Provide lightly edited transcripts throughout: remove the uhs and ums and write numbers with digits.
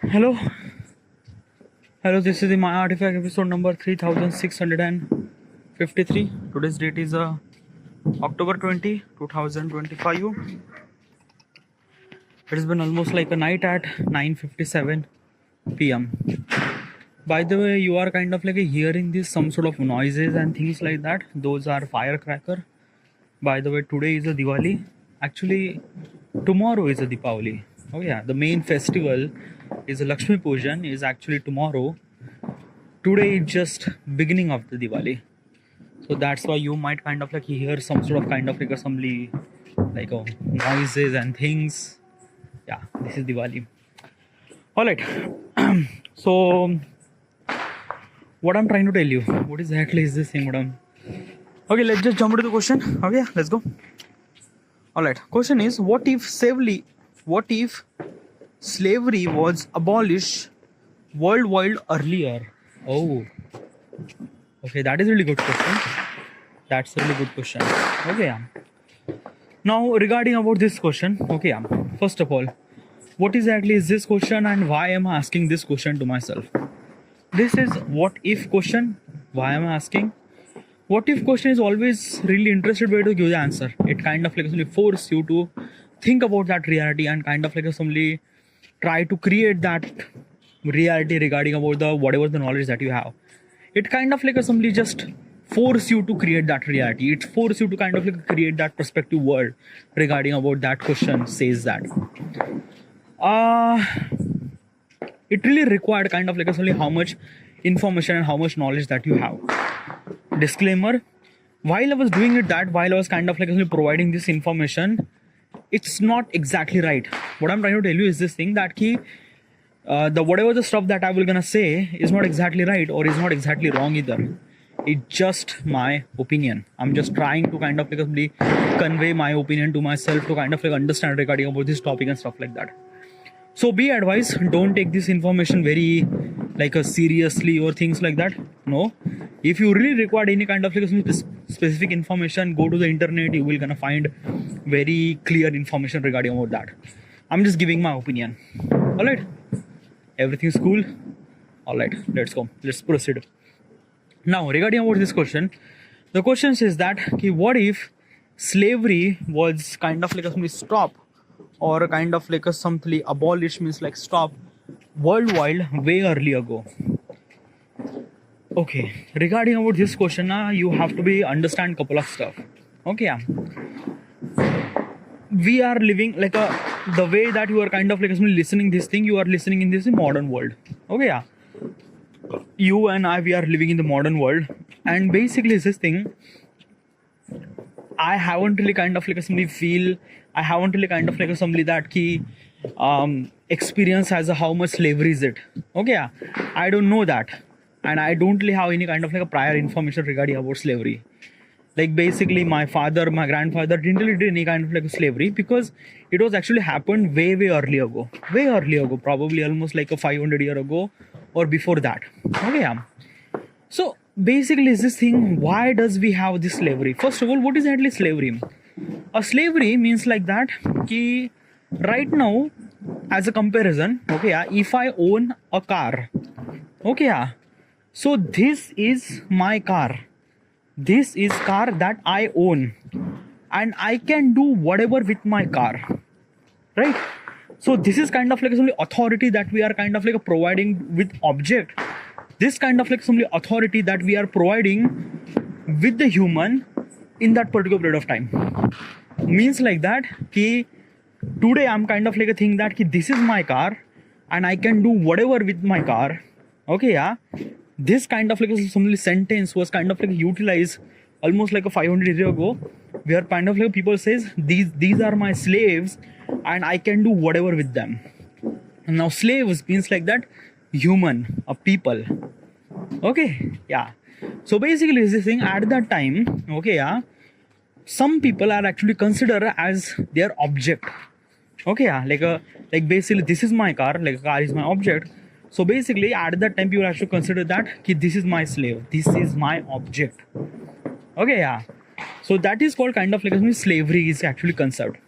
Hello, this is the My Artifact episode number 3653. Today's date is October 20, 2025. It has been almost like a night at 9:57 p.m. By the way, you are kind of like hearing this some sort of noises and things like that. Those are firecracker. By the way, today is a Diwali. Actually, tomorrow is a Diwali. Oh yeah, the main festival is a Lakshmi Pujan is actually tomorrow. Today is just beginning of the Diwali. So that's why you might kind of like hear some sort of kind of like assembly, like noises and things. Yeah, this is Diwali. Alright. So what I'm trying to tell you, what exactly is this thing, madam? Okay, let's just jump into the question. Okay, let's go. Alright, question is what if slavery was abolished worldwide earlier? Oh, okay, that is a really good question. That's a really good question. Okay, yeah. Now regarding about this question, okay, yeah. First of all, what exactly is this question and why am I asking this question to myself? This is what if question. Why am I asking? What if question is always really interested way to give the answer. It kind of like actually force you to think about that reality and kind of like assembly try to create that reality regarding about the whatever the knowledge that you have. It kind of like assembly just force you to create that reality. It force you to kind of like create that perspective world regarding about that question says that. It really required kind of like assembly how much information and how much knowledge that you have. Disclaimer, while I was doing it that, while I was kind of like providing this information, it's not exactly right. What I'm trying to tell you is this thing that the whatever the stuff that I will gonna say is not exactly right or is not exactly wrong either. It's just my opinion. I'm just trying to kind of like convey my opinion to myself to kind of like understand regarding about this topic and stuff like that. So be advised, don't take this information very like seriously or things like that. No, if you really require any kind of like specific information, go to the internet. You will gonna find very clear information regarding about that. I'm just giving my opinion. All right, everything's cool. All right, let's go. Let's proceed. Now regarding about this question, the question says that what if slavery was kind of like a stop or kind of like a something abolished means like stop worldwide way early ago. Okay, regarding about this question, you have to be understand couple of stuff. Okay, yeah. We are living like the way that you are kind of like listening this thing, you are listening in this modern world. Okay, yeah. You and I, we are living in the modern world, and basically this thing, I haven't really kind of like somebody that key experience as a how much slavery is it. Okay, yeah. I don't know that, and I don't really have any kind of like a prior information regarding about slavery. Like basically my grandfather didn't really do any kind of like slavery because it was actually happened way early ago, probably almost like a 500 year ago or before that. Okay, yeah. So basically is this thing, why does we have this slavery? First of all, what is actually slavery? A slavery means like that ki right now, as a comparison, okay, yeah, if I own a car, okay, yeah, so this is my car. This is car that I own and I can do whatever with my car, right? So this is kind of like some authority that we are kind of like providing with object. This kind of like some authority that we are providing with the human in that particular period of time. Means like that ki today I'm kind of like a thing that ki this is my car and I can do whatever with my car. Okay, yeah. This kind of like some sentence was kind of like utilized almost like a 500 years ago, where kind of like people says these are my slaves and I can do whatever with them. And now slaves means like that human, a people. Okay, yeah. So basically this thing at that time, okay, yeah, some people are actually considered as their object. Okay, yeah, like basically this is my car, like a car is my object. So basically at that time people actually consider that ki this is my slave, this is my object. Okay, yeah. So that is called kind of like slavery is actually concept.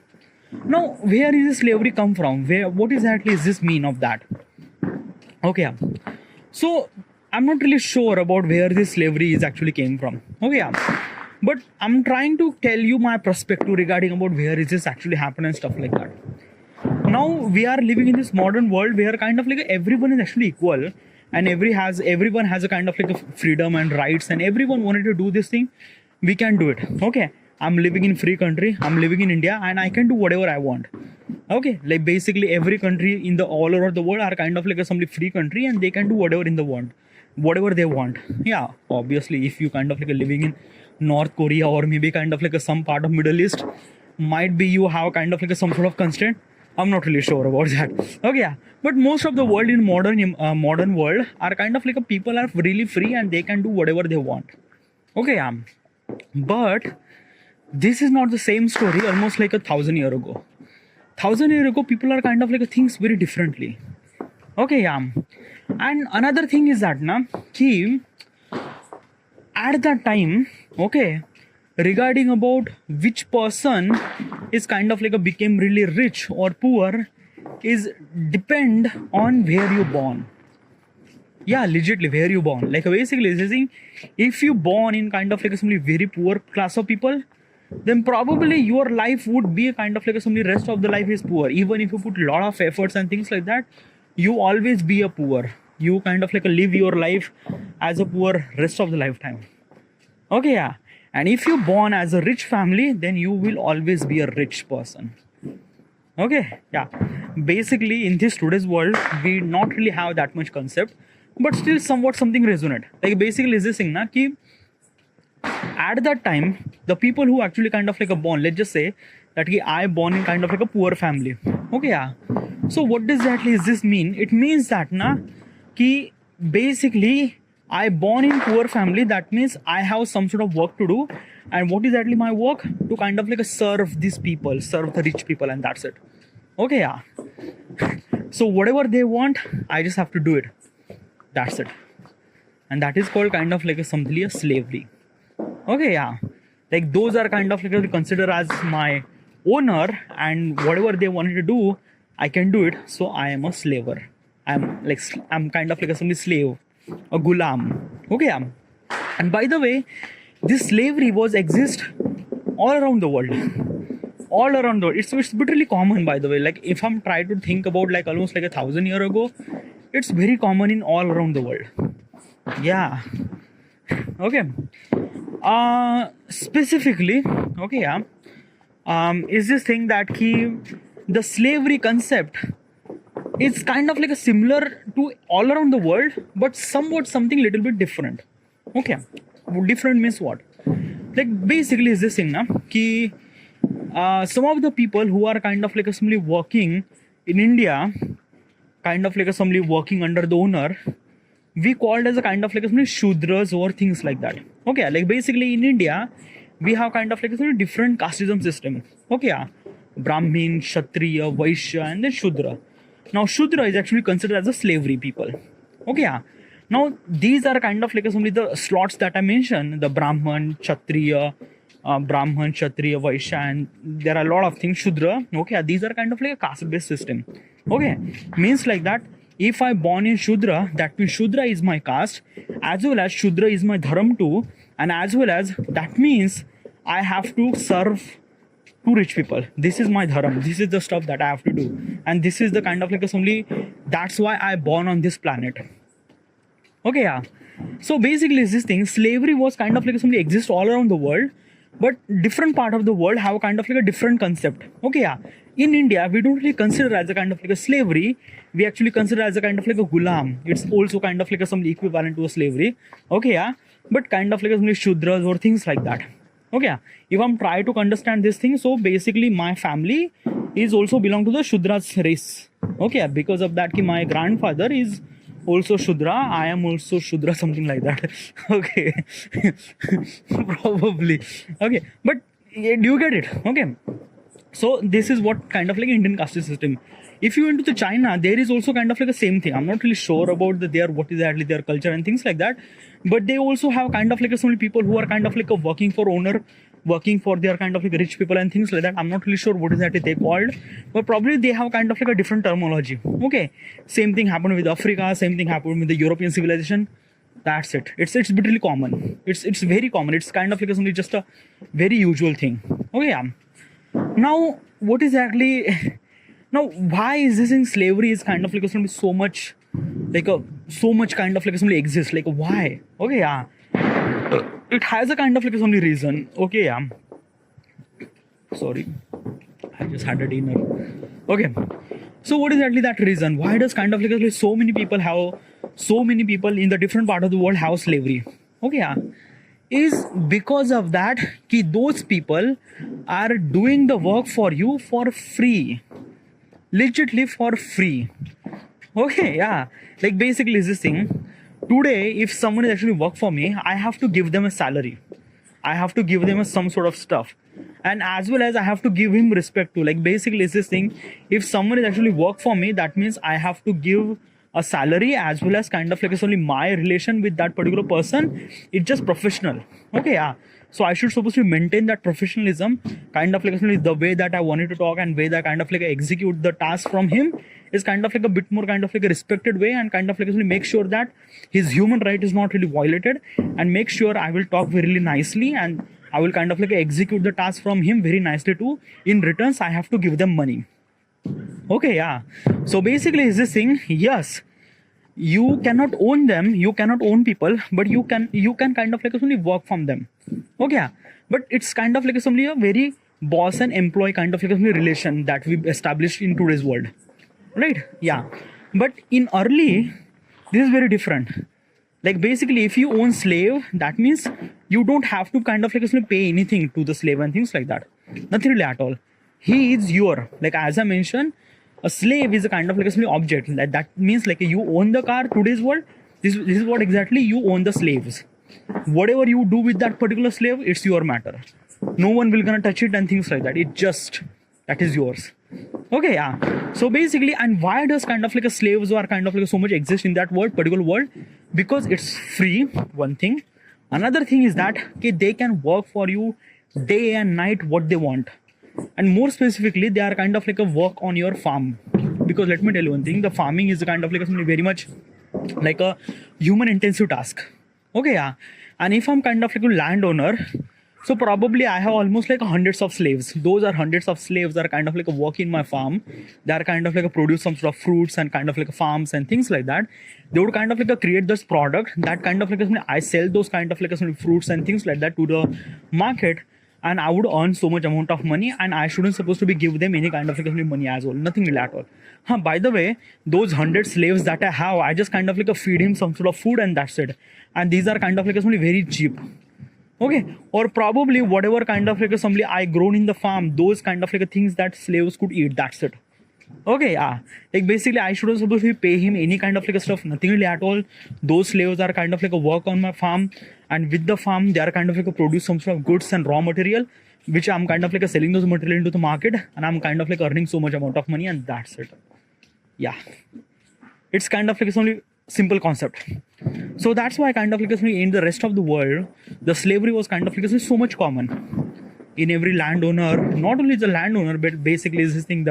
Now where is slavery come from? What exactly is this mean of that? Okay, yeah. So I'm not really sure about where this slavery is actually came from. Okay, yeah. But I'm trying to tell you my perspective regarding about where is this actually happen and stuff like that. Now we are living in this modern world where kind of like everyone is actually equal, and everyone has a kind of like a freedom and rights, and everyone wanted to do this thing. We can do it. Okay, I'm living in free country, I'm living in India, and I can do whatever I want. Okay, like basically every country in the all over the world are kind of like a some free country, and they can do whatever in the world, whatever they want. Yeah, obviously if you kind of like living in North Korea, or maybe kind of like some part of Middle East, might be you have kind of like some sort of constraint. I'm not really sure about that. Okay, yeah. But most of the world in modern world are kind of like people are really free, and they can do whatever they want. Okay, yeah. But this is not the same story almost like 1,000 years ago. 1,000 years ago, people are kind of like things very differently. Okay, yeah. And another thing is that na ki at that time, okay, regarding about which person is kind of like became really rich or poor is depend on where you born. Yeah, legitly where you born. Like basically saying, if you born in kind of like some very poor class of people, then probably your life would be a kind of like some rest of the life is poor. Even if you put a lot of efforts and things like that, you always be a poor. You kind of like live your life as a poor rest of the lifetime. Okay, yeah. And if you born as a rich family, then you will always be a rich person. Okay, yeah. Basically, in this today's world, we not really have that much concept, but still somewhat something resonant. Like basically, is this thing na ki at that time, the people who actually kind of like born, let's just say that I born in kind of like a poor family. Okay, yeah. So what exactly does this mean? It means that na ki basically I born in poor family. That means I have some sort of work to do, and what is actually my work? To kind of like serve these people, serve the rich people, and that's it. Okay, yeah. So whatever they want, I just have to do it. That's it. And that is called kind of like a something a slavery. Okay, yeah. Like those are kind of like considered as my owner, and whatever they wanted to do, I can do it. So I am a slaver. I'm kind of like a some slave, a gulam. Okay, yeah. And by the way, this slavery was exist all around the world. All around the world. It's literally common, by the way. Like if I'm trying to think about like almost like 1,000 years ago, it's very common in all around the world. Yeah. Okay. Specifically, okay, yeah. Is this thing that the slavery concept is kind of like a similar to all around the world, but somewhat something little bit different. Okay, different means what? Like basically, is this thing na ki some of the people who are kind of like assembly working in India, kind of like assembly working under the owner, we called as a kind of like assembly shudras or things like that. Okay, like basically in India, we have kind of like a different casteism system. Okay, yeah. Brahmin, Kshatriya, Vaishya, and then Shudra. Now, Shudra is actually considered as a slavery people. Okay, yeah. Now, these are kind of like only the slots that I mentioned, the Brahman, Kshatriya, Vaishya, and there are a lot of things, Shudra. Okay, yeah, these are kind of like a caste-based system. Okay, means like that, if I born in Shudra, that means Shudra is my caste, as well as Shudra is my dharam too, and as well as that means I have to serve to rich people. This is my dharam. This is the stuff that I have to do, and this is the kind of like assembly. That's why I born on this planet. Okay, yeah. So basically, this thing, slavery was kind of like something exists all around the world, but different part of the world have kind of like a different concept. Okay, yeah. In India, we don't really consider as a kind of like a slavery. We actually consider as a kind of like a gulam. It's also kind of like some equivalent to a slavery. Okay, yeah. But kind of like some shudras or things like that. Okay, yeah. If I'm trying to understand this thing, so basically my family is also belong to the Shudras race. Okay, yeah. Because of that, my grandfather is also Shudra. I am also Shudra, something like that. Okay. Probably. Okay. But do you get it? Okay. So this is what kind of like Indian caste system. If you went to the China, there is also kind of like the same thing. I'm not really sure about what is actually their culture and things like that. But they also have kind of like so many people who are kind of like working for owner working for their kind of like rich people and things like that. I'm not really sure what exactly they called, but probably they have kind of like a different terminology. Okay, same thing happened with Africa, same thing happened with the European civilization. That's it. It's literally common. It's very common. It's kind of like only just a very usual thing. Okay, yeah. Now, what exactly? Now, why is this in slavery is kind of like so much, like so much kind of like something exists? Like why? Okay, yeah. It has a kind of like only reason. Okay, yeah. Sorry, I just had a dinner. Okay, so what is exactly that reason? Why does kind of like so many people in the different part of the world have slavery? Okay, yeah. Is because of that कि those people are doing the work for you for free, legitly for free. Okay, yeah. Like basically is this thing. Today, if someone is actually work for me, I have to give them a salary. I have to give them some sort of stuff. And as well as I have to give him respect too. Like basically is this thing. If someone is actually work for me, that means I have to give a salary as well as kind of like it's only my relation with that particular person. It's just professional. Okay, yeah. So I should supposed to maintain that professionalism, kind of like the way that I wanted to talk and way that I kind of like execute the task from him is kind of like a bit more kind of like a respected way, and kind of like make sure that his human right is not really violated, and make sure I will talk very nicely and I will kind of like execute the task from him very nicely too. In returns, I have to give them money. Okay, yeah. So basically is this thing, yes, you cannot own them, you cannot own people, but you can kind of like only work from them. Okay, yeah. But it's kind of like only a very boss and employee kind of like relation that we established in today's world, right? Yeah. But in early, this is very different. Like basically if you own slave, that means you don't have to kind of like pay anything to the slave and things like that, nothing really at all. He is your, like as I mentioned, a slave is a kind of like a object. That means like you own the car. Today's world, this is what exactly you own the slaves. Whatever you do with that particular slave, it's your matter. No one will gonna touch it and things like that. It just, that is yours. Okay, yeah. So basically, and why does kind of like a slaves or kind of like so much exist in that world, particular world? Because it's free, one thing. Another thing is that okay, they can work for you day and night what they want. And more specifically, they are kind of like a work on your farm. Because let me tell you one thing, the farming is a kind of like something very much like a human intensive task. Okay, yeah. And if I'm kind of like a landowner, so probably I have almost like hundreds of slaves. Those are hundreds of slaves that are kind of like a work in my farm. They are kind of like a produce some sort of fruits and kind of like a farms and things like that. They would kind of like a create this product that kind of like I sell those kind of like fruits and things like that to the market. And I would earn so much amount of money, and I shouldn't supposed to be give them any kind of like money as well, nothing really at all. By the way, those 100 slaves that I have, I just kind of like feed him some sort of food and that's it. And these are kind of like only very cheap. Okay, or probably whatever kind of like somebody I grown in the farm, those kind of like things that slaves could eat, that's it. Okay, yeah. Like basically I shouldn't supposed to pay him any kind of like stuff, nothing really at all. Those slaves are kind of like a work on my farm, and with the farm they are kind of like a produce some sort of goods and raw material, which I'm kind of like a selling those material into the market, and I'm kind of like earning so much amount of money, and that's it. Yeah, it's kind of like only simple concept. So that's why kind of like in the rest of the world, the slavery was kind of like so much common in every landowner. Not only the landowner, but basically this thing,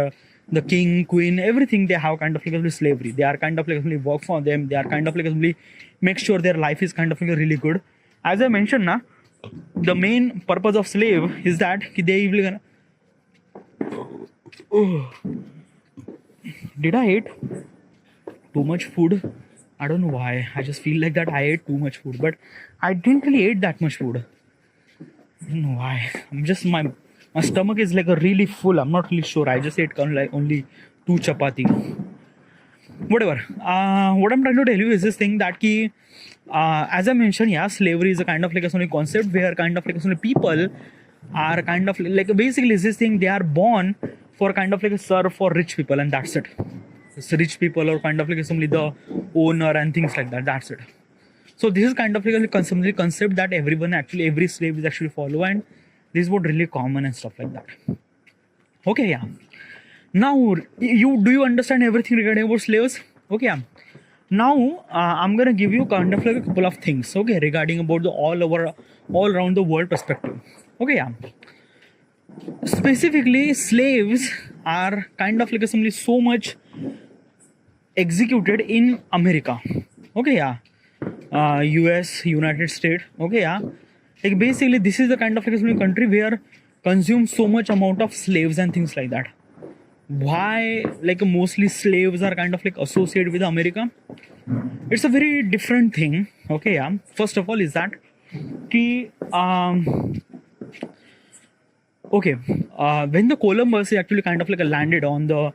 the king, queen, everything, they have kind of like slavery. They are kind of like work for them. They are kind of like make sure their life is kind of like really good. As I mentioned, the main purpose of slave is that they will gonna. Oh. Did I eat too much food? I don't know why. I just feel like that I ate too much food, but I didn't really eat that much food. I don't know why. I'm just my stomach is like a really full. I'm not really sure. I just ate kind of like only 2 chapati. Whatever. What I'm trying to tell you is this thing that as I mentioned, yeah, slavery is a kind of like a concept where kind of like people are kind of like basically is this thing, they are born for kind of like a serve for rich people, and that's it. It's rich people or kind of like somebody the owner and things like that. That's it. So this is kind of like a concept that everyone actually, every slave is actually follow, and this is what really common and stuff like that. Okay, yeah. Now do you understand everything regarding about slaves? Okay, yeah. Now I'm gonna give you kind of like a couple of things, okay, regarding about the all around the world perspective. Okay, yeah. Specifically, slaves are kind of like assembly so much executed in America. Okay, yeah. US, United States. Okay, yeah. Like basically, this is the kind of like assembly country where consumes so much amount of slaves and things like that. Why like mostly slaves are kind of like associated with America? It's a very different thing. Okay, yeah. First of all, is that ki, okay, when the Columbus actually kind of like landed on the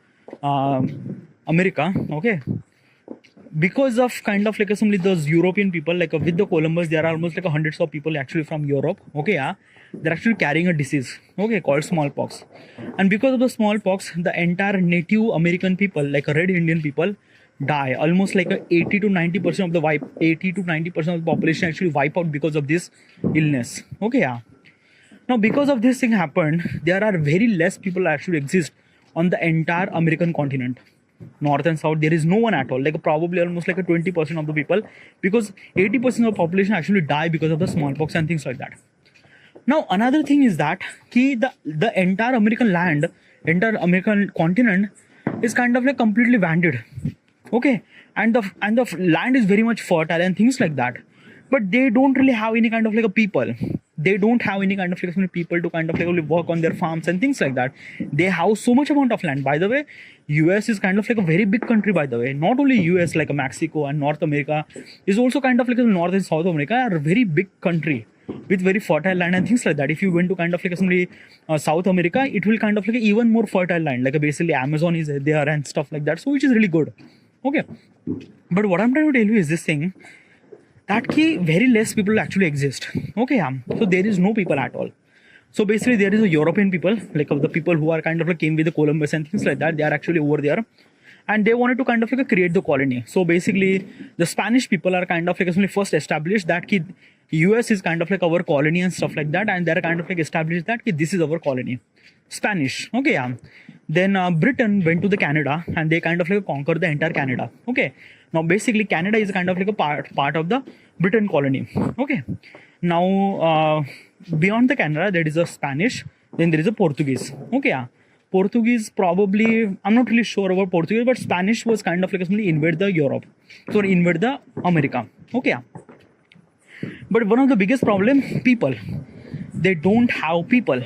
America, okay, because of kind of like assembly those European people, like with the Columbus, there are almost like hundreds of people actually from Europe. Okay, yeah, they're actually carrying a disease, okay, called smallpox, and because of the smallpox, the entire Native American people, like red Indian people, die. Almost like 80 to 90% of the 80 to 90% of the population actually wipe out because of this illness. Okay, yeah. Now, because of this thing happened, there are very less people actually exist on the entire American continent. North and South, there is no one at all. Like probably almost like 20% of the people, because 80% of the population actually die because of the smallpox and things like that. Now, another thing is that the entire American land, entire American continent is kind of like completely vanded. Okay, and the land is very much fertile and things like that, but they don't really have any kind of like a people. They don't have any kind of like people to kind of like work on their farms and things like that. They have so much amount of land. By the way, US is kind of like a very big country. By the way, not only US, like Mexico and North America is also kind of like North and South America are a very big country with very fertile land and things like that. If you went to kind of like somebody South America, it will kind of like even more fertile land, like basically Amazon is there and stuff like that, so which is really good. Okay, but what I'm trying to tell you is this thing, that key very less people actually exist. Okay, yeah. So there is no people at all. So basically there is a European people, like the people who are kind of like came with the Columbus and things like that, they are actually over there, and they wanted to kind of like create the colony. So basically the Spanish people are kind of like first established that key US is kind of like our colony and stuff like that, and they're kind of like established that key this is our colony. Spanish. Okay, yeah. Then Britain went to the Canada and they kind of like conquered the entire Canada. Okay, now basically Canada is kind of like a part of the Britain colony. Okay, now beyond the Canada there is a Spanish, then there is a Portuguese. Okay, yeah. Portuguese probably, I'm not really sure about Portuguese, but Spanish was kind of like invade the Europe, so invade the America. Okay, yeah. But one of the biggest problem, people, they don't have people.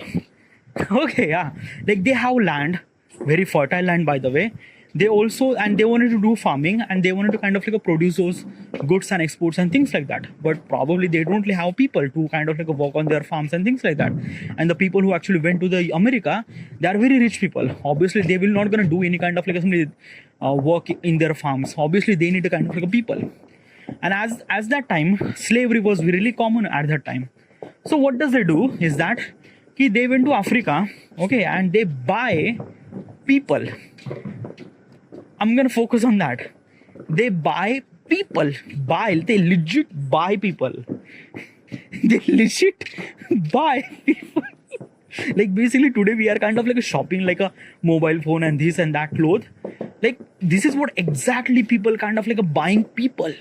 Okay, yeah, like they have land, very fertile land, by the way. They also, and they wanted to do farming, and they wanted to kind of like produce those goods and exports and things like that, but probably they don't really have people to kind of like work on their farms and things like that. And the people who actually went to the America, they are very rich people. Obviously they will not gonna do any kind of like work in their farms. Obviously they need a kind of like a people. And as that time, slavery was really common at that time. So what does they do is that they went to Africa, okay, and they buy people. I'm gonna focus on that. They buy people. They legit buy people. They legit buy people. Like basically today we are kind of like shopping like a mobile phone and this and that clothes. Like this is what exactly people kind of like buying people.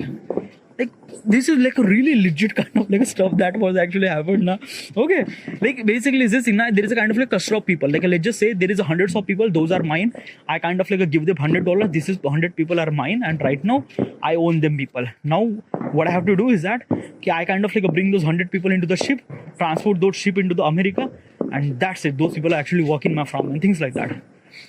Like this is like a really legit kind of like stuff that was actually happened now. Okay, like basically is this thing now, there is a kind of like cluster of people. Like let's just say there is hundreds of people, those are mine. I kind of like give them $100. This is 100 people are mine, and right now I own them people. Now what I have to do is that I kind of like bring those 100 people into the ship, transport those ship into the America, and that's it. Those people are actually working my farm and things like that.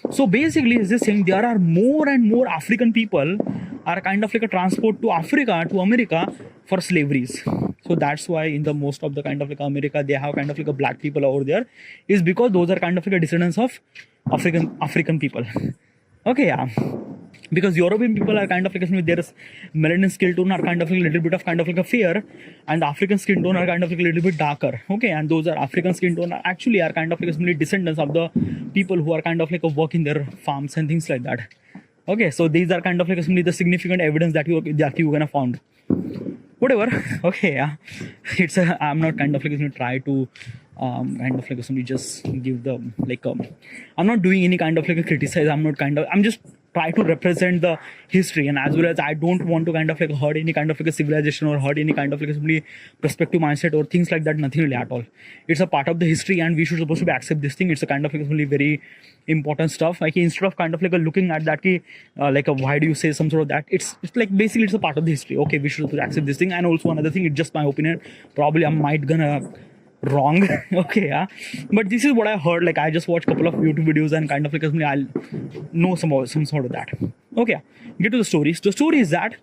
So basically is this thing, there are more and more African people are kind of like a transport to Africa, to America for slaveries. So that's why in the most of the kind of like America, they have kind of like a black people over there, is because those are kind of like a descendants of African people. Okay, yeah. Because European people are kind of like their melanin skin tone are kind of like a little bit of kind of like a fair, and African skin tone are kind of like a little bit darker. Okay, and those are African skin tone are actually are kind of like descendants of the people who are kind of like working their farms and things like that. Okay, so these are kind of like the significant evidence that you're gonna found. Whatever. Okay, yeah. I'm not kind of like gonna try to kind of like somebody just give the like I'm not doing any kind of like a criticize. I'm just try to represent the history, and as well as I don't want to kind of like hurt any kind of like a civilization or hurt any kind of like simply perspective mindset or things like that. Nothing really at all. It's a part of the history, and we should supposed to be accept this thing. It's a kind of like really very important stuff. Like instead of kind of like looking at that, why do you say some sort of that? It's like basically it's a part of the history. Okay, we should accept this thing. And also another thing, it's just my opinion. Probably I might gonna wrong. Okay, yeah, but this is what I heard. Like I just watched a couple of YouTube videos and kind of like I'll know some sort of that. Okay, get to the stories. The story is that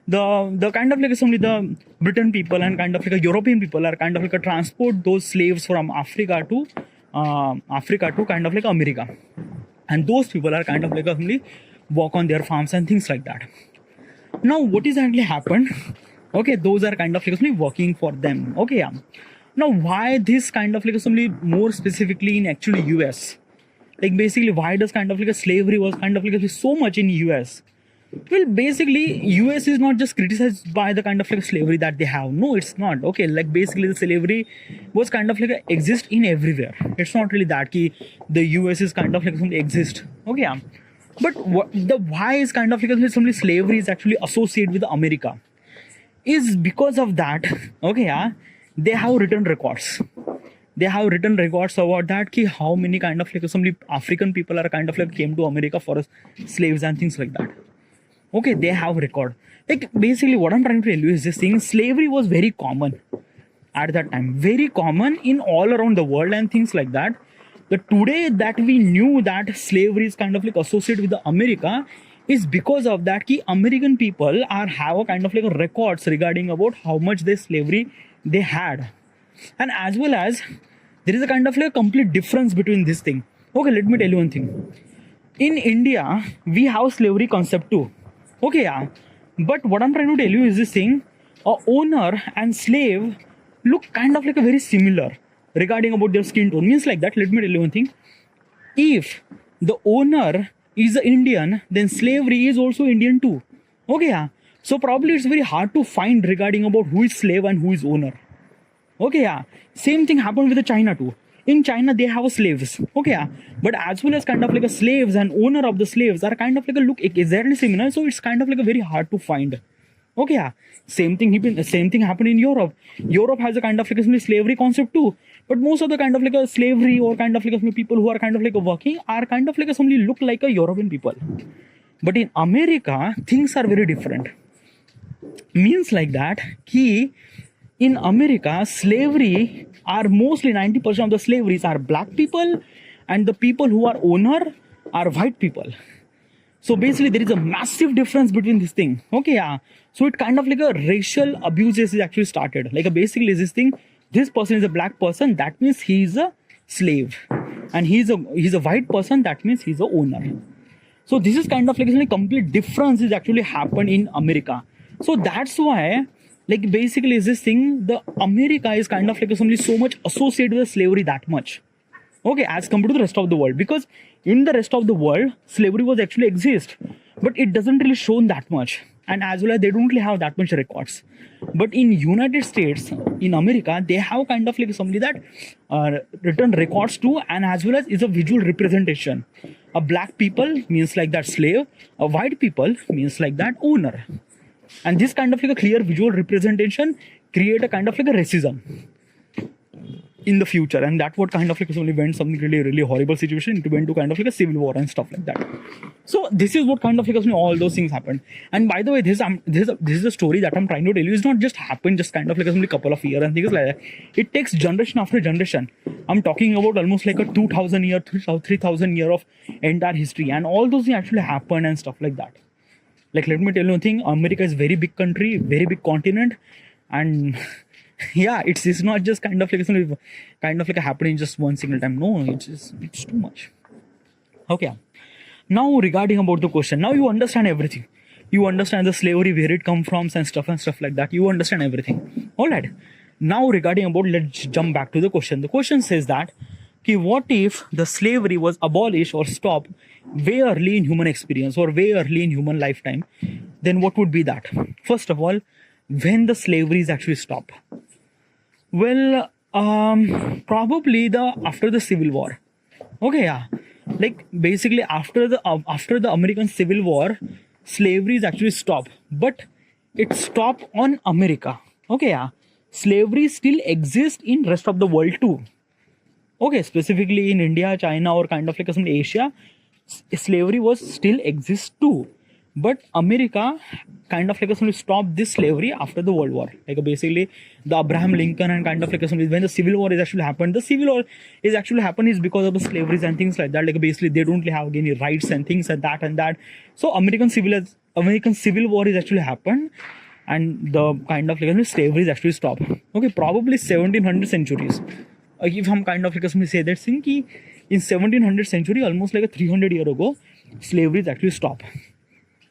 the kind of like the Britain people and kind of like European people are kind of like transport those slaves from Africa to kind of like America, and those people are kind of like work on their farms and things like that. Now what is actually happened? Okay, those are kind of like working for them. Okay, yeah. Now, why this kind of like more specifically in actually US? Like basically, why does kind of like slavery was kind of like so much in US? Well, basically, US is not just criticized by the kind of like slavery that they have. No, it's not. Okay, like basically the slavery was kind of like exist in everywhere. It's not really that key. The US is kind of like something exist. Okay, yeah. But why is kind of like some slavery is actually associated with America? Is because of that. Okay, yeah. They have written records. They have written records about that ki how many kind of like some African people are kind of like came to America for slaves and things like that. Okay, they have record. Like basically what I'm trying to tell you is this thing, slavery was very common at that time. Very common in all around the world and things like that. The today that we knew that slavery is kind of like associated with the America is because of that ki American people have a kind of like records regarding about how much they slavery they had, and as well as there is a kind of like complete difference between this thing. Okay, let me tell you one thing. In India we have slavery concept too. Okay, yeah, but what I'm trying to tell you is this thing, a owner and slave look kind of like a very similar regarding about their skin tone. Means like that, let me tell you one thing. If the owner is an Indian, then slavery is also Indian too. Okay, yeah. So probably it's very hard to find regarding about who is slave and who is owner. Okay, yeah. Same thing happened with the China too. In China they have slaves. Okay, yeah. But as well as kind of like a slaves and owner of the slaves are kind of like a look exactly similar. So it's kind of like a very hard to find. Okay, yeah. Same thing happened in Europe. Europe has a kind of like a slavery concept too. But most of the kind of like a slavery or kind of like a people who are kind of like a working are kind of like a somebody look like a European people. But in America things are very different. Means like that ki in America slavery are mostly 90% of the slaveries are black people, and the people who are owner are white people. So basically there is a massive difference between this thing. Okay, yeah. So it kind of like a racial abuses is actually started. Like basically this thing, this person is a black person, that means he is a slave, and he's a white person, that means he's a owner. So this is kind of like a complete difference is actually happened in America. So that's why, like basically is this thing, the America is kind of like so much associated with slavery that much. Okay, as compared to the rest of the world, because in the rest of the world slavery was actually exist, but it doesn't really shown that much, and as well as they don't really have that much records. But in United States, in America, they have kind of like somebody that written records too, and as well as is a visual representation. A black people means like that slave, a white people means like that owner. And this kind of like a clear visual representation create a kind of like a racism in the future, and that what kind of like only went something really horrible situation. It went to kind of like a civil war and stuff like that. So this is what kind of like all those things happened. And by the way, this is a story that I'm trying to tell you. It's not just happened just kind of like a couple of years and things like that. It takes generation after generation. I'm talking about almost like a 2,000 year, 3,000 year of entire history, and all those things actually happened and stuff like that. Like let me tell you one thing, America is very big country, very big continent, and yeah, it's not just kind of like happening just one single time. No, it's too much. Okay, now regarding about the question, now you understand everything. You understand the slavery, where it come from and stuff like that. You understand everything. All right, now regarding about, let's jump back to the question. The question says that what if the slavery was abolished or stopped way early in human experience or way early in human lifetime? Then what would be that? First of all, when the slavery is actually stopped? Well, probably after the civil war. Okay, yeah. like basically after the American Civil War, slavery is actually stopped, but it stopped on America. Okay, yeah, slavery still exists in rest of the world too. Okay, specifically in India, China, or kind of like some Asia, slavery was still exists too. But America kind of like stopped this slavery after the World War. Like basically the Abraham Lincoln and kind of like when the Civil War is actually happened, the Civil War is actually happened is because of the slaveries and things like that. Like basically they don't have any rights and things like that and that. So American Civil War is actually happened, and the kind of like slavery is actually stopped. Okay, probably 1700 centuries. If I'm kind of like say that thing ki in 1700 century, almost like a 300 year ago, slavery is actually stopped.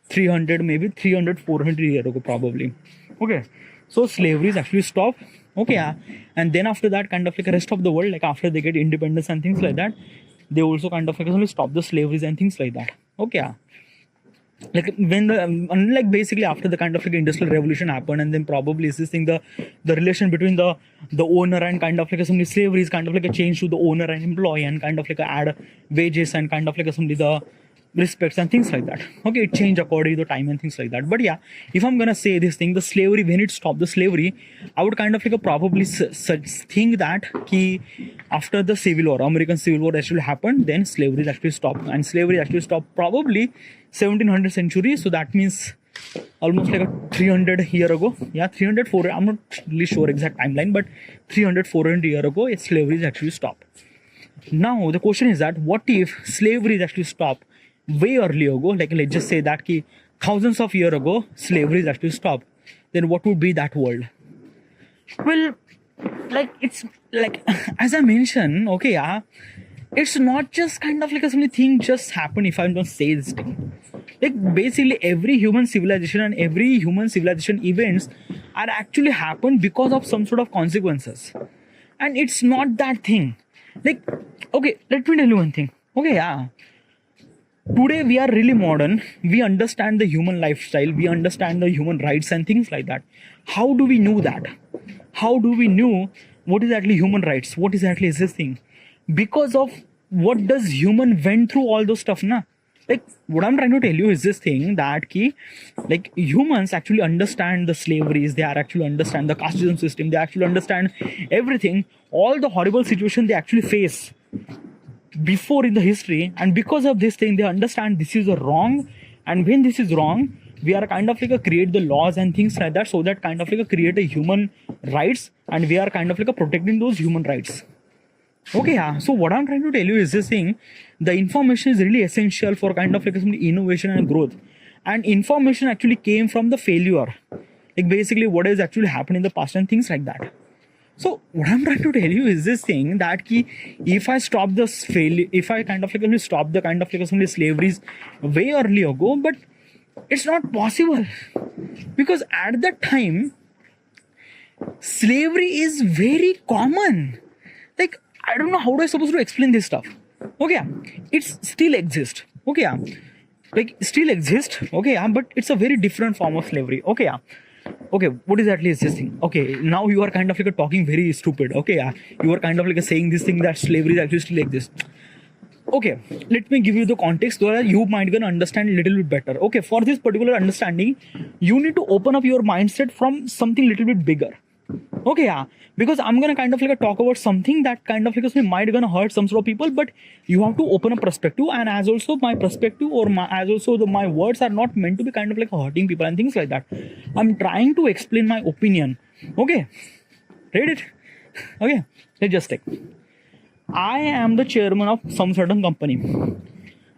300, maybe 300, 400 year ago probably. Okay, so slavery is actually stopped. Okay, yeah. And then after that, kind of like the rest of the world, like after they get independence and things like that, they also kind of like stop the slaveries and things like that. Okay, yeah. Like when the unlike basically after the kind of like industrial revolution happened, and then probably is this thing the relation between the owner and kind of like some slavery is kind of like a change to the owner and employee, and kind of like a add wages and kind of like some the respects and things like that. Okay, it changed according to the time and things like that. But yeah, if I'm gonna say this thing, the slavery, when it stopped the slavery, I would kind of like probably think that ki after the Civil War, American Civil War actually happened, then slavery is actually stopped, and slavery actually stopped probably 1700 century. So that means almost like a 300 year ago. Yeah, 300, 400, I'm not really sure exact timeline, but 300, 400 year ago, slavery is actually stopped. Now the question is that what if slavery is actually stopped way early ago, like let's just say that ki thousands of years ago slavery is actually stopped, then what would be that world? Well, like it's like as I mentioned, okay, yeah, it's not just kind of like a something thing just happen. If I'm gonna say this thing, like basically every human civilization and every human civilization events are actually happen because of some sort of consequences, and it's not that thing. Like, okay, let me tell you one thing. Okay, yeah, today we are really modern. We understand the human lifestyle, we understand the human rights and things like that. How do we know that? How do we know what is actually human rights, what is actually this thing? Because of what does human went through all those stuff, na? Like what I'm trying to tell you is this thing that ki like humans actually understand the slaveries, they are actually understand the casteism system, they actually understand everything, all the horrible situation they actually face before in the history, and because of this thing they understand this is a wrong, and when this is wrong we are kind of like a create the laws and things like that, so that kind of like a create a human rights, and we are kind of like a protecting those human rights. Okay, yeah. So what I'm trying to tell you is this thing, the information is really essential for kind of like some innovation and growth, and information actually came from the failure, like basically what has actually happened in the past and things like that. So what I'm trying to tell you is this thing that ki if I stop this failure, if I kind of like stop the kind of like some slaveries way early ago, but it's not possible, because at that time slavery is very common. Like I don't know how do I supposed to explain this stuff. Okay, yeah, it's still exist. Okay, yeah, like still exist. Okay, yeah, but it's a very different form of slavery. Okay, yeah. Okay, what exactly is this thing? Okay, now you are kind of like talking very stupid. Okay, yeah, you are kind of like saying this thing that slavery is actually still exists. Okay, let me give you the context so that you might gonna understand a little bit better. Okay, for this particular understanding, you need to open up your mindset from something little bit bigger. Okay, yeah, because I'm gonna kind of like talk about something that kind of like might gonna hurt some sort of people, but you have to open a perspective, and as also my perspective or as also my words are not meant to be kind of like hurting people and things like that. I'm trying to explain my opinion. Okay, read it. Okay, let's just take. I am the chairman of some certain company,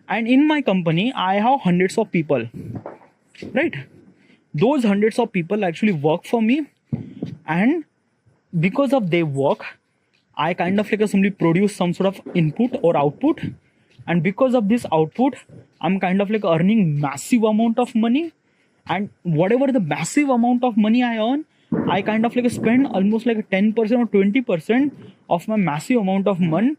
and in my company I have hundreds of people, right? Those hundreds of people actually work for me, and because of their work I kind of like simply produce some sort of input or output, and because of this output I'm kind of like earning massive amount of money, and whatever the massive amount of money I earn, I kind of like spend almost like 10% or 20% of my massive amount of money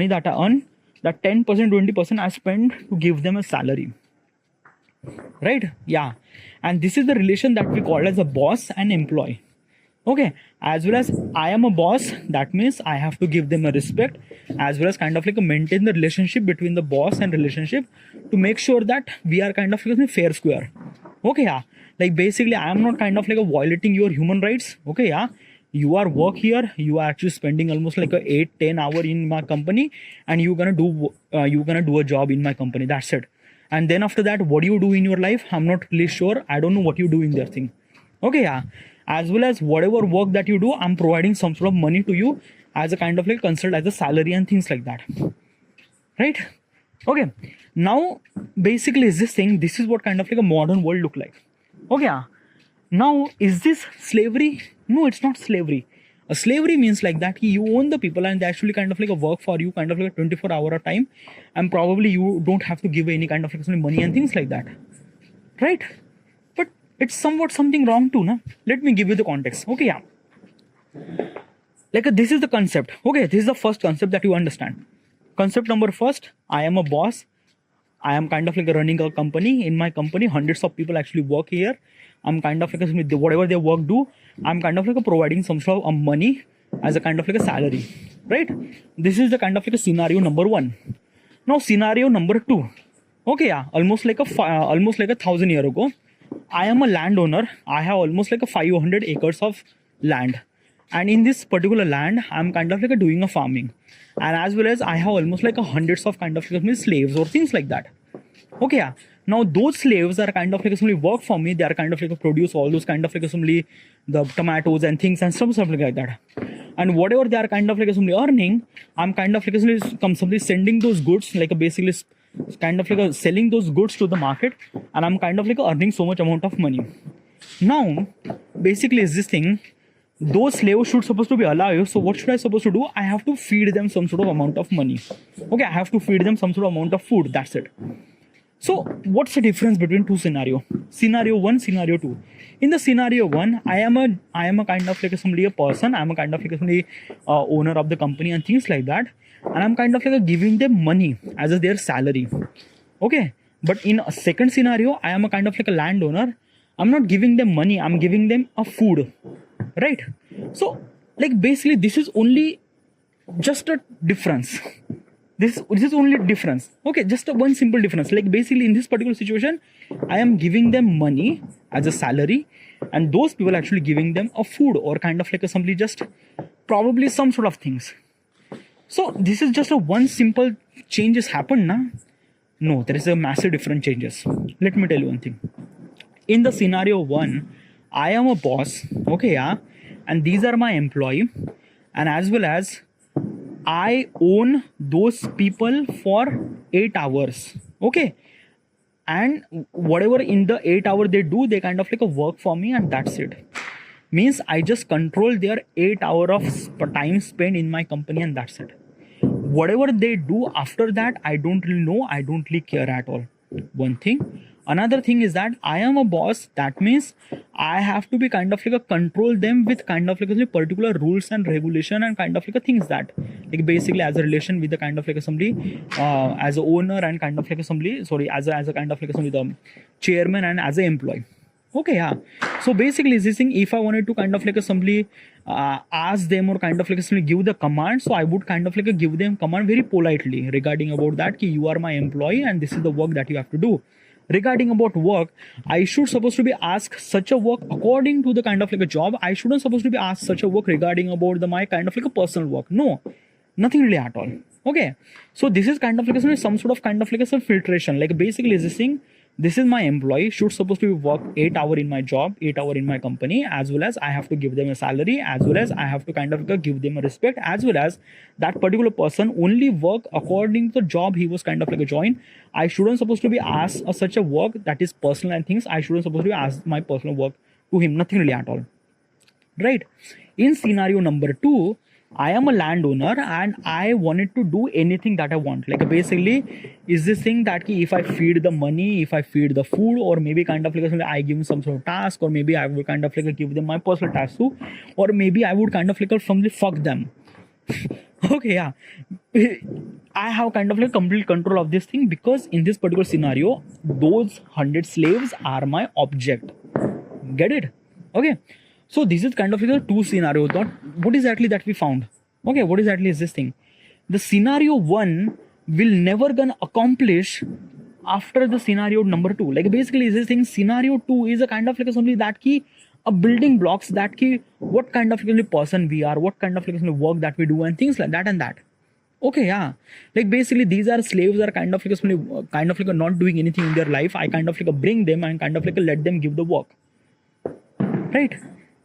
that I earn. That 10%, 20% I spend to give them a salary, right? Yeah, and this is the relation that we call as a boss and employee. Okay, as well as I am a boss, that means I have to give them a respect, as well as kind of like a maintain the relationship between the boss and relationship to make sure that we are kind of like a fair square. Okay, yeah, like basically I am not kind of like a violating your human rights. Okay, yeah, you are work here, you are actually spending almost like a 8-10 hour in my company, and you're gonna do a job in my company, that's it. And then after that, what do you do in your life? I'm not really sure, I don't know what you do in their thing. Okay, yeah, as well as whatever work that you do, I'm providing some sort of money to you as a kind of like consult as a salary and things like that, right? Okay, now basically is this thing, this is what kind of like a modern world look like. Okay, yeah. Now is this slavery? No, it's not slavery. A slavery means like that you own the people and they actually kind of like a work for you, kind of like a 24 hour time, and probably you don't have to give any kind of like money and things like that, right? But it's somewhat something wrong too, na? Let me give you the context. Okay, yeah, like this is the concept. Okay, this is the first concept that you understand. Concept number first, I am a boss, I am kind of like running a company. In my company, hundreds of people actually work here. I'm kind of like whatever their work do, I'm kind of like providing some sort of money as a kind of like a salary, right? This is the kind of like a scenario number one. Now scenario number two. Okay, yeah, almost like a 1,000 years ago, I am a landowner. I have almost like a 500 acres of land, and in this particular land, I'm kind of like doing a farming, and as well as I have almost like a hundreds of kind of like slaves or things like that. Okay, yeah. Now those slaves are kind of like simply work for me. They are kind of like produce all those kind of like simply the tomatoes and things and something like that. And whatever they are kind of like simply earning, I'm kind of like simply sending those goods, like basically kind of like selling those goods to the market, and I'm kind of like earning so much amount of money. Now basically is this thing, those slaves should supposed to be alive. So what should I supposed to do? I have to feed them some sort of amount of money. Okay, I have to feed them some sort of amount of food, that's it. So what's the difference between two scenario? Scenario one, scenario two. In the scenario one, I am a kind of like a person. I'm a kind of like owner of the company and things like that, and I'm kind of like giving them money as their salary. Okay, but in a second scenario, I am a kind of like a landowner. I'm not giving them money. I'm giving them a food, right? So like basically, this is only just a difference. This is only difference. Okay, just one simple difference. Like basically in this particular situation, I am giving them money as a salary, and those people actually giving them a food or kind of like simply just probably some sort of things. So this is just a one simple changes happened, na? No, there is a massive different changes. Let me tell you one thing. In the scenario one, I am a boss. Okay, yeah, and these are my employee, and as well as I own those people for 8 hours. Okay, and whatever in the 8 hour they do, they kind of like a work for me, and that's it. Means I just control their 8 hour of time spent in my company, and that's it. Whatever they do after that, I don't really know. I don't really care at all. One thing. Another thing is that I am a boss. That means I have to be kind of like a control them with kind of like a particular rules and regulation and kind of like a things that like basically as a relation with the kind of like a somebody as a owner and kind of like a somebody as a kind of like a somebody the chairman and as a employee. Okay, yeah. So basically this thing, if I wanted to kind of like a somebody ask them or kind of like a give the command, so I would kind of like a give them command very politely regarding about that ki you are my employee and this is the work that you have to do. Regarding about work, I should supposed to be asked such a work according to the kind of like a job. I shouldn't supposed to be asked such a work regarding about the my kind of like a personal work. No, nothing really at all. Okay, so this is kind of like a, some sort of kind of like a some filtration. Like basically this thing, this is my employee, should supposed to be work 8 hour in my job, 8 hour in my company, as well as I have to give them a salary, as well as I have to kind of give them a respect, as well as that particular person only work according to the job he was kind of like a join. I shouldn't supposed to be asked such a work that is personal and things. I shouldn't supposed to be asked my personal work to him, nothing really at all. Right? In scenario number 2, I am a landowner and I wanted to do anything that I want. Like basically, is this thing that if I feed the money, if I feed the food, or maybe kind of like I give them some sort of task, or maybe I would kind of like give them my personal task too, or maybe I would kind of like fuck them. Okay, yeah. I have kind of like complete control of this thing because in this particular scenario, those 100 slaves are my object. Get it? Okay. So this is kind of like a two scenario. Not what exactly that we found. Okay, what exactly is this thing? The scenario 1 will never gonna accomplish after the scenario number 2. Like basically is this thing, scenario 2 is a kind of like something that key a building blocks that key what kind of like person we are, what kind of like work that we do and things like that and that. Okay, yeah. Like basically these are slaves are kind of like not doing anything in their life. I kind of like bring them and kind of like let them give the work. Right?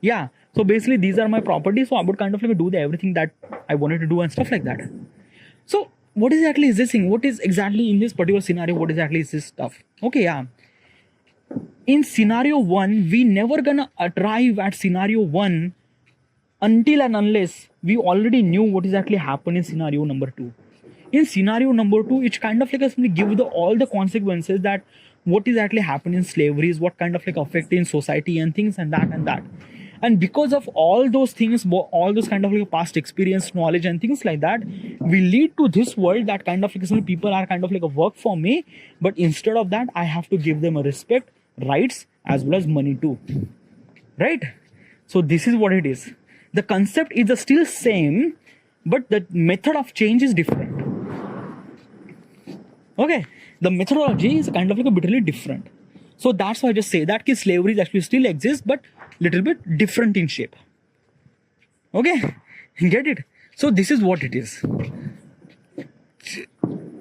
Yeah. So basically these are my properties. So I would kind of like do everything that I wanted to do and stuff like that. So what exactly is this thing? What is exactly in this particular scenario? What exactly is this stuff? Okay, yeah. In scenario 1, we never gonna arrive at scenario 1 until and unless we already knew what exactly happened in scenario number 2. In scenario number 2, it's kind of like give all the consequences that what exactly happened in slavery is what kind of like affect in society and things and that and that. And because of all those things, all those kind of like past experience, knowledge and things like that, we lead to this world that kind of like some people are kind of like a work for me, but instead of that, I have to give them a respect, rights as well as money too. Right? So this is what it is. The concept is the still same, but the method of change is different. Okay, the methodology is kind of like a bitterly different. So that's why I just say that slavery actually still exists, but little bit different in shape. Okay, get it? So this is what it is.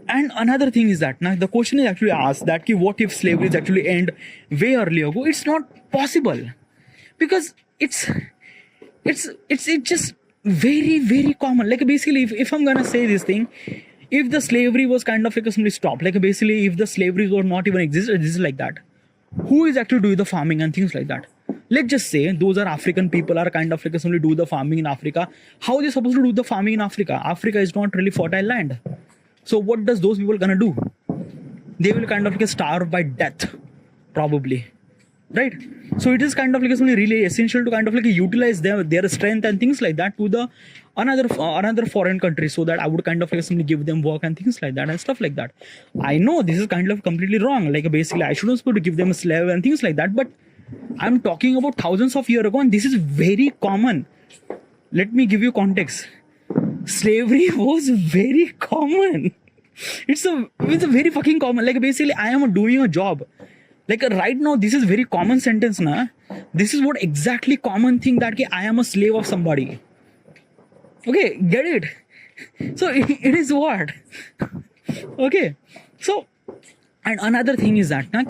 And another thing is that now the question is actually asked that what if slavery is actually end way earlier ago? It's not possible because it's just very common. Like basically, if I'm gonna say this thing, if the slavery was kind of like simply stopped, like basically if the slavery was not even existed, this is like that. Who is actually doing the farming and things like that? Let's just say those are African people are kind of like simply do the farming in Africa. How are they supposed to do the farming in Africa? Africa is not really fertile land. So what does those people gonna do? They will kind of like starve by death, probably. Right? So it is kind of like something really essential to kind of like utilize their strength and things like that to the another foreign country, so that I would kind of like simply give them work and things like that and stuff like that. I know this is kind of completely wrong. Like basically I shouldn't supposed to give them a slave and things like that, but I'm talking about thousands of years ago and this is very common. Let me give you context. Slavery was very common. It's a very fucking common. Like basically I am doing a job. Like right now, this is very common sentence, na? This is what exactly common thing that I am a slave of somebody. Okay, get it? So it is what? Okay. So, and another thing is that, na,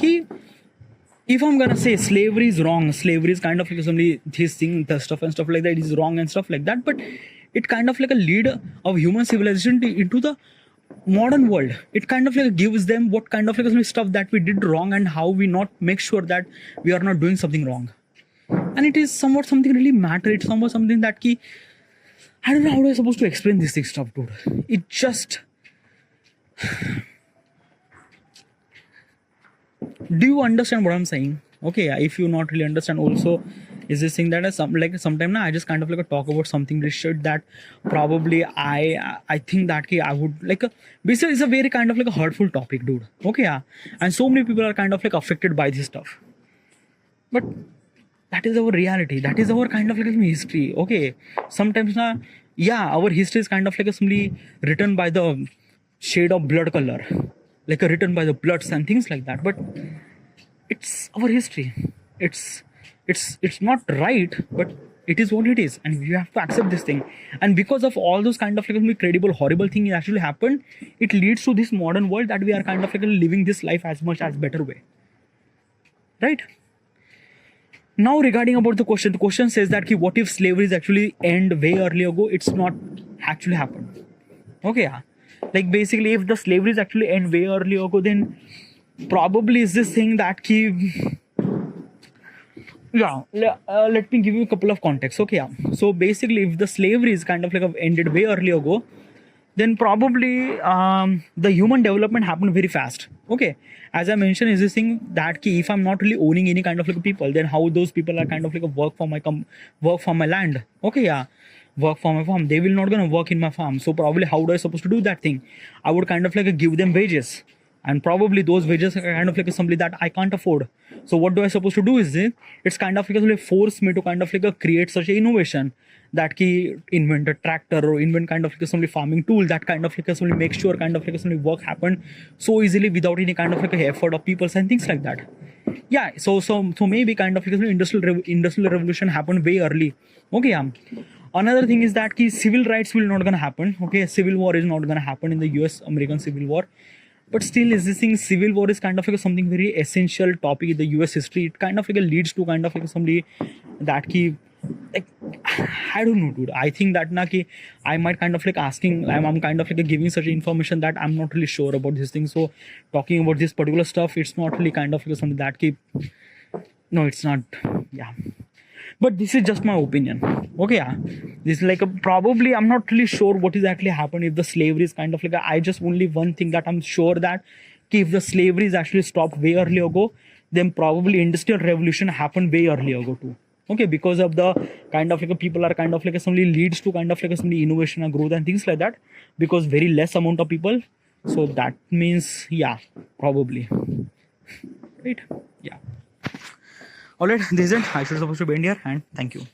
if I'm gonna say slavery is wrong, slavery is kind of like somebody this thing, the stuff and stuff like that is wrong and stuff like that, but it kind of like a lead of human civilization into the modern world. It kind of like gives them what kind of like stuff that we did wrong and how we not make sure that we are not doing something wrong. And it is somewhat something really matter. It's somewhat something that I don't know how I'm supposed to explain this thing stuff, dude. It just do you understand what I'm saying? Okay, if you not really understand also is this thing that sometime now I just kind of like talk about something that probably I think that I would like basically it's a very kind of like a hurtful topic, dude. Okay, yeah. And so many people are kind of like affected by this stuff. But that is our reality. That is our kind of like history. Okay. Sometimes now, yeah, our history is kind of like simply written by the shade of blood color. Like written by the bloods and things like that. But it's our history. It's not right, but it is what it is, and you have to accept this thing. And because of all those kind of like credible, horrible things actually happened, it leads to this modern world that we are kind of like living this life as much as better way. Right? Now regarding about the question says that what if slavery is actually end way early ago? It's not actually happened. Okay, yeah. Like basically, if the slavery is actually end way early ago, then probably is this thing that yeah, let me give you a couple of contexts. Okay, yeah. So basically, if the slavery is kind of like ended way early ago, then probably the human development happened very fast. Okay, as I mentioned, is this thing that if I'm not really owning any kind of like people, then how those people are kind of like work for my land. Okay, yeah, work for my farm. They will not gonna work in my farm. So probably how do I supposed to do that thing? I would kind of like give them wages. and probably those wages are kind of like something that I can't afford. So what do I supposed to do is it's kind of like force me to kind of like create such a innovation that ki invent a tractor or invent kind of like some farming tool that kind of like some make sure kind of like some work happen so easily without any kind of like effort of people and things like that. Yeah, so maybe kind of like industrial revolution happened way early. Okay, yeah. Another thing is that ki civil rights will not gonna happen. Okay, civil war is not gonna happen in the US American Civil War. But still, is this thing civil war is kind of like something very essential topic in the US history. It kind of like leads to kind of like somebody that ki like I don't know, dude. I think that na ki I might kind of like asking. I'm kind of like giving such information that I'm not really sure about this thing. So talking about this particular stuff, it's not really kind of like something that ki no, it's not. Yeah. But this is just my opinion. Okay, yeah. This is like probably I'm not really sure what is actually happened if the slavery is kind of like I just only one thing that I'm sure that if the slavery is actually stopped way early ago, then probably industrial revolution happened way early ago too. Okay, because of the kind of like people are kind of like somebody leads to kind of like some innovation and growth and things like that because very less amount of people. So that means yeah, probably. Right? Yeah. Alright, this is it. I should supposed to be in here and thank you.